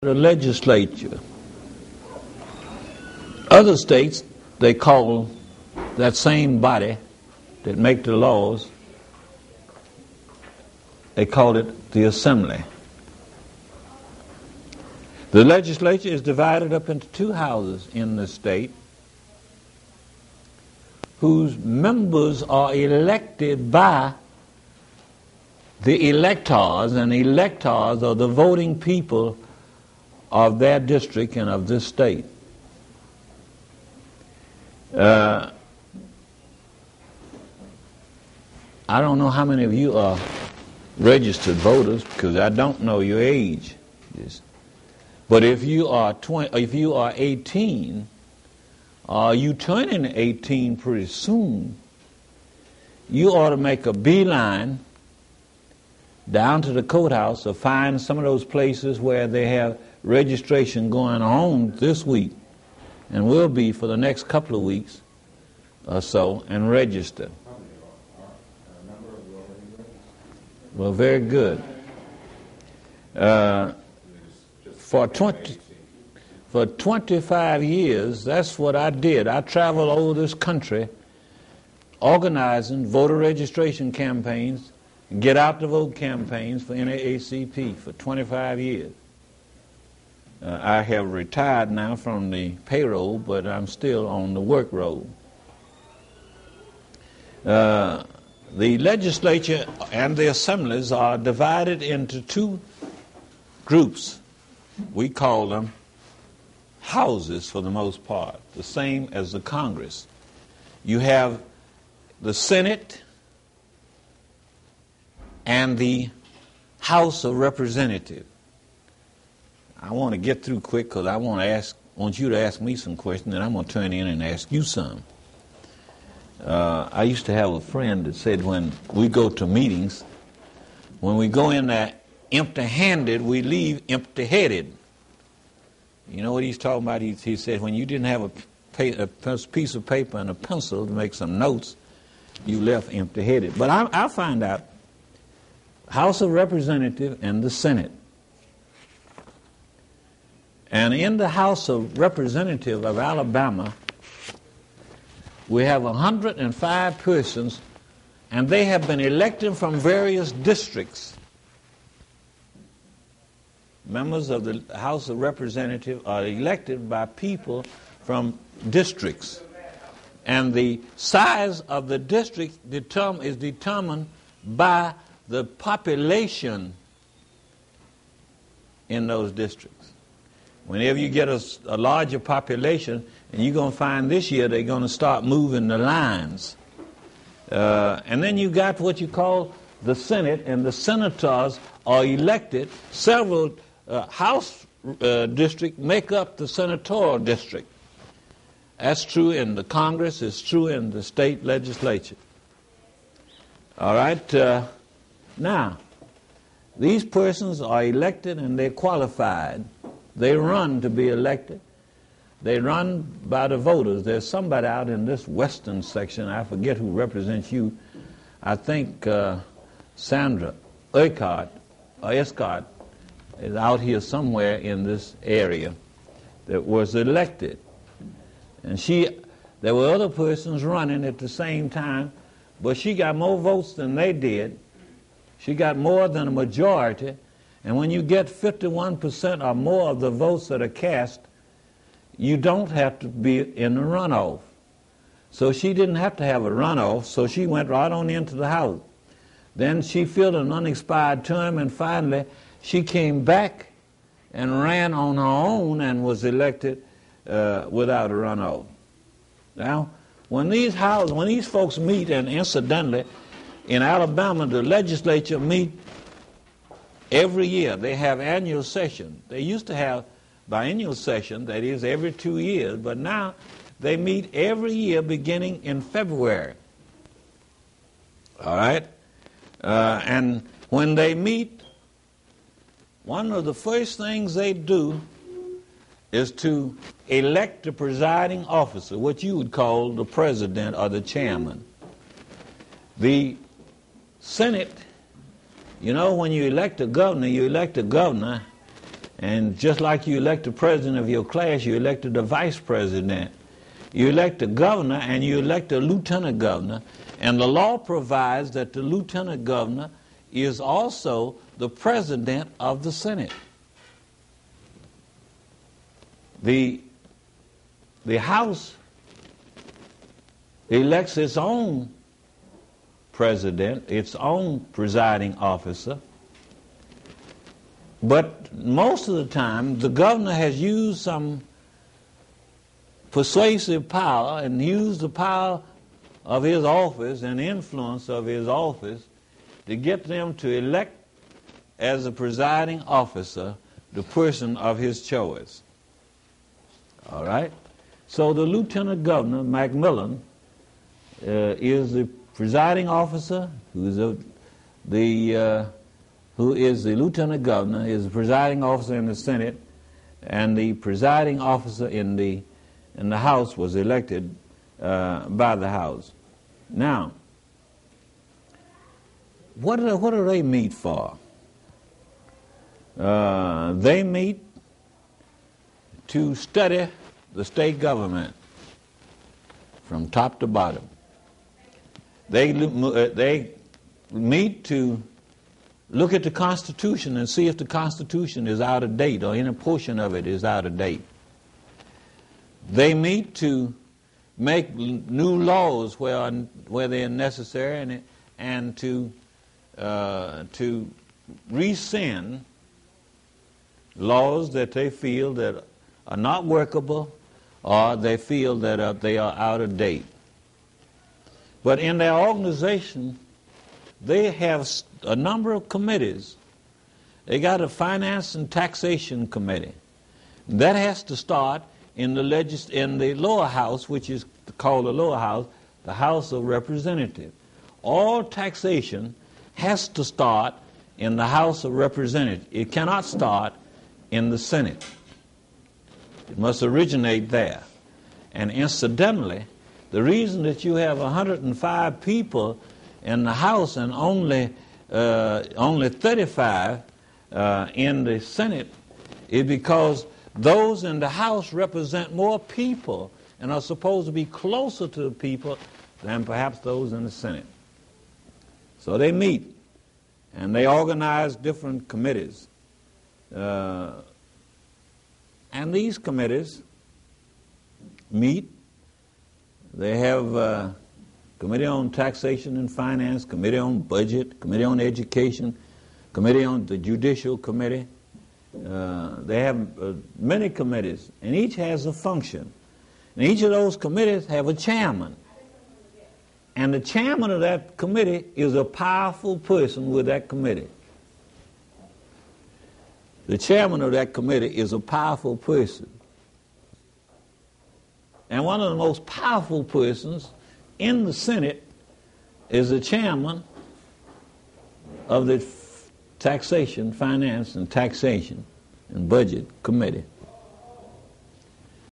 The legislature. Other states, they call that same body that make the laws, they call it the assembly. The legislature is divided up into two houses in the state whose members are elected by the electors, and electors are the voting people of their district and of this state. I don't know how many of you are registered voters because I don't know your age. But if you are 18, you turning 18 pretty soon, you ought to make a beeline down to the courthouse or find some of those places where they have registration going on this week and will be for the next couple of weeks or so, and register. Well, very good. For 25 years, that's what I did. I traveled all over this country organizing voter registration campaigns, get out the vote campaigns for NAACP for 25 years. I have retired now from the payroll, but I'm still on the work roll. The legislature and the assemblies are divided into two groups. We call them houses for the most part, the same as the Congress. You have the Senate and the House of Representatives. I want to get through quick because I want you to ask me some questions, and I'm going to turn in and ask you some. I used to have a friend that said when we go to meetings, when we go in there empty-handed, we leave empty-headed. You know what he's talking about? He said when you didn't have a piece of paper and a pencil to make some notes, you left empty-headed. But I'll find out. House of Representatives and the Senate. And in the House of Representatives of Alabama, we have 105 persons, and they have been elected from various districts. Members of the House of Representatives are elected by people from districts. And the size of the district is determined by the population in those districts. Whenever you get a larger population, and you're going to find this year they're going to start moving the lines. And then you got what you call the Senate, and the senators are elected. Several House districts make up the senatorial district. That's true in the Congress. It's true in the state legislature. All right. Now, these persons are elected and they're qualified. They run to be elected. They run by the voters. There's somebody out in this western section, I forget who represents you. I think Sandra Escott is out here somewhere in this area that was elected. And there were other persons running at the same time, but she got more votes than they did. She got more than a majority. And when you get 51% or more of the votes that are cast, you don't have to be in the runoff. So she didn't have to have a runoff, so she went right on into the House. Then she filled an unexpired term, and finally she came back and ran on her own and was elected without a runoff. Now, when these folks meet, and incidentally, in Alabama, the legislature meet every year. They have annual session. They used to have biennial session, that is every 2 years, but now they meet every year beginning in February. All right? And when they meet, one of the first things they do is to elect the presiding officer, what you would call the president or the chairman. The Senate, you know, when you elect a governor And just like you elect the president of your class, you elected the vice president. You elect a governor and you elect a lieutenant governor. And the law provides that the lieutenant governor is also the president of the Senate. The House elects its own president, its own presiding officer. But most of the time, the governor has used some persuasive power and used the power of his office and influence of his office to get them to elect as a presiding officer the person of his choice. All right? So the lieutenant governor, Macmillan, is the presiding officer, who is the lieutenant governor, is the presiding officer in the Senate, and the presiding officer in the House was elected by the House. Now, what do they meet for? They meet to study the state government from top to bottom. They meet to look at the Constitution and see if the Constitution is out of date or any portion of it is out of date. They meet to make new laws where they are necessary and to rescind laws that they feel that are not workable or they feel that they are out of date. But in their organization, they have a number of committees. They got a Finance and Taxation Committee. That has to start in the lower house, which is called the lower house, the House of Representatives. All taxation has to start in the House of Representatives. It cannot start in the Senate. It must originate there. And incidentally, the reason that you have 105 people in the House and only 35 in the Senate is because those in the House represent more people and are supposed to be closer to the people than perhaps those in the Senate. So they meet and they organize different committees. And these committees meet. They have a Committee on Taxation and Finance, Committee on Budget, Committee on Education, Committee on the Judicial Committee. They have many committees, and each has a function. And each of those committees have a chairman. And the chairman of that committee is a powerful person with that committee. The chairman of that committee is a powerful person. And one of the most powerful persons in the Senate is the chairman of the Taxation, Finance, and Taxation and Budget Committee.